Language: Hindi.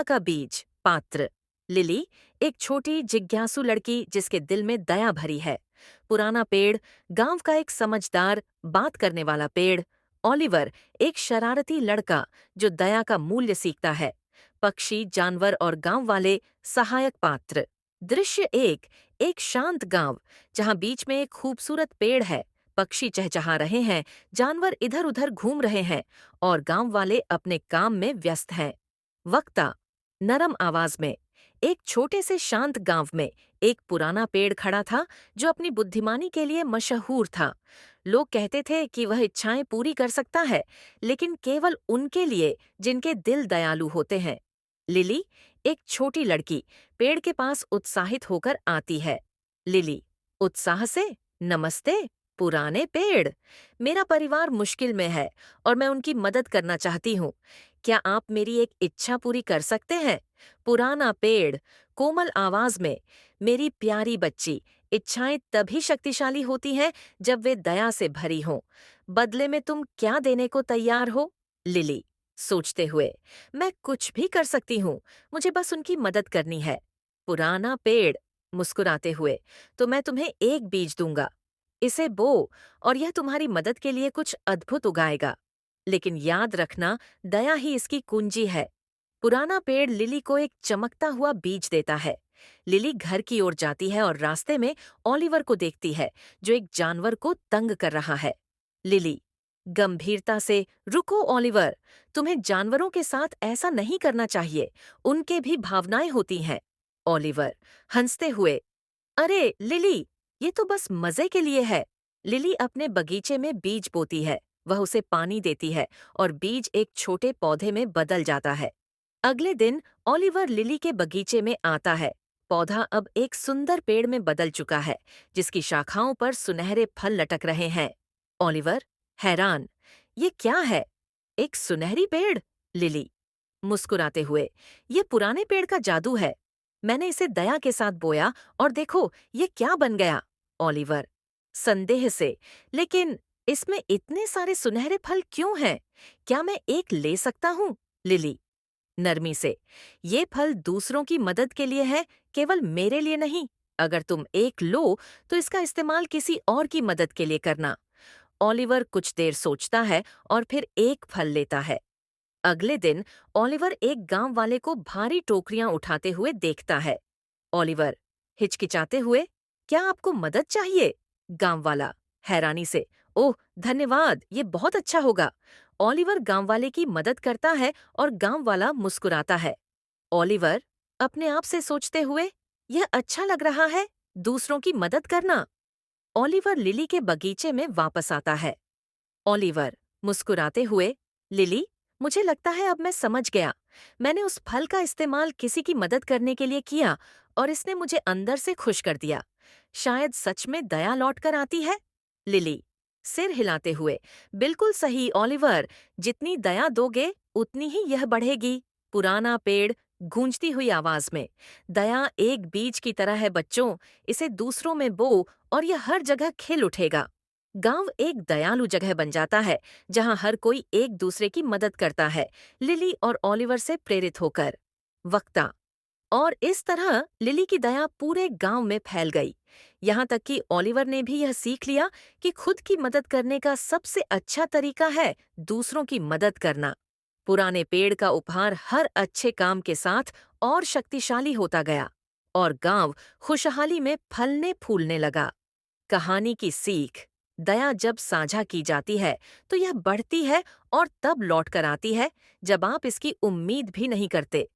दया का बीज। पात्र लिली, एक छोटी जिज्ञासु लड़की जिसके दिल में दया भरी है। पुराना पेड़, गांव का एक समझदार, बात करने वाला पेड़। ओलिवर, एक शरारती लड़का जो दया का मूल्य सीखता है। पक्षी, जानवर और गांव वाले सहायक पात्र। दृश्य एक, एक शांत गांव जहां बीच में एक खूबसूरत पेड़ है। पक्षी चहचहा रहे हैं, जानवर इधर उधर घूम रहे हैं और गांव वाले अपने काम में व्यस्त हैं। वक्ता नरम आवाज में। एक छोटे से शांत गांव में एक पुराना पेड़ खड़ा था जो अपनी बुद्धिमानी के लिए मशहूर था। लोग कहते थे कि वह इच्छाएं पूरी कर सकता है, लेकिन केवल उनके लिए जिनके दिल दयालु होते हैं। लिली, एक छोटी लड़की, पेड़ के पास उत्साहित होकर आती है। लिली उत्साह से, नमस्ते पुराने पेड़, मेरा परिवार मुश्किल में है और मैं उनकी मदद करना चाहती हूँ। क्या आप मेरी एक इच्छा पूरी कर सकते हैं? पुराना पेड़, कोमल आवाज में, मेरी प्यारी बच्ची, इच्छाएं तभी शक्तिशाली होती हैं जब वे दया से भरी हों। बदले में तुम क्या देने को तैयार हो? लिली सोचते हुए, मैं कुछ भी कर सकती हूँ, मुझे बस उनकी मदद करनी है। पुराना पेड़ मुस्कुराते हुए, तो मैं तुम्हें एक बीज दूंगा, इसे बो और यह तुम्हारी मदद के लिए कुछ अद्भुत उगाएगा। लेकिन याद रखना, दया ही इसकी कुंजी है। पुराना पेड़ लिली को एक चमकता हुआ बीज देता है। लिली घर की ओर जाती है और रास्ते में ओलिवर को देखती है जो एक जानवर को तंग कर रहा है। लिली गंभीरता से, रुको ओलिवर, तुम्हें जानवरों के साथ ऐसा नहीं करना चाहिए, उनके भी भावनाएं होती हैं। ओलिवर हंसते हुए, अरे लिली, ये तो बस मजे के लिए है। लिली अपने बगीचे में बीज बोती है, वह उसे पानी देती है और बीज एक छोटे पौधे में बदल जाता है। अगले दिन ओलिवर लिली के बगीचे में आता है। पौधा अब एक सुंदर पेड़ में बदल चुका है, जिसकी शाखाओं पर सुनहरे फल लटक रहे हैं। ओलिवर हैरान, ये क्या है? एक सुनहरी पेड़? लिली मुस्कुराते हुए, ये पुराने पेड़ का जादू है। मैंने इसे दया के साथ बोया और देखो ये क्या बन गया। ओलिवर संदेह से, लेकिन इसमें इतने सारे सुनहरे फल क्यों हैं? क्या मैं एक ले सकता हूँ? लिली नरमी से, ये फल दूसरों की मदद के लिए है, केवल मेरे लिए नहीं। अगर तुम एक लो तो इसका इस्तेमाल किसी और की मदद के लिए करना। ओलिवर कुछ देर सोचता है और फिर एक फल लेता है। अगले दिन ओलिवर एक गांव वाले को भारी टोकरियां उठाते हुए देखता है। ओलिवर हिचकिचाते हुए, क्या आपको मदद चाहिए? गांव वाला हैरानी से, ओह धन्यवाद, ये बहुत अच्छा होगा। ओलिवर गांव वाले की मदद करता है और गांव वाला मुस्कुराता है। ओलिवर अपने आप से सोचते हुए, यह अच्छा लग रहा है, दूसरों की मदद करना। ओलिवर लिली के बगीचे में वापस आता है। ओलिवर मुस्कुराते हुए, लिली, मुझे लगता है अब मैं समझ गया। मैंने उस फल का इस्तेमाल किसी की मदद करने के लिए किया और इसने मुझे अंदर से खुश कर दिया। शायद सच में दया लौट कर आती है। लिली सिर हिलाते हुए, बिल्कुल सही ओलिवर, जितनी दया दोगे उतनी ही यह बढ़ेगी। पुराना पेड़ गूंजती हुई आवाज में, दया एक बीज की तरह है बच्चों, इसे दूसरों में बो और यह हर जगह खिल उठेगा। गांव एक दयालु जगह बन जाता है जहां हर कोई एक दूसरे की मदद करता है, लिली और ओलिवर से प्रेरित होकर। वक्ता और इस तरह लिली की दया पूरे गांव में फैल गई, यहाँ तक कि ओलिवर ने भी यह सीख लिया कि खुद की मदद करने का सबसे अच्छा तरीका है दूसरों की मदद करना। पुराने पेड़ का उपहार हर अच्छे काम के साथ और शक्तिशाली होता गया और गांव खुशहाली में फलने फूलने लगा। कहानी की सीख, दया जब साझा की जाती है तो यह बढ़ती है और तब लौट कर आती है जब आप इसकी उम्मीद भी नहीं करते।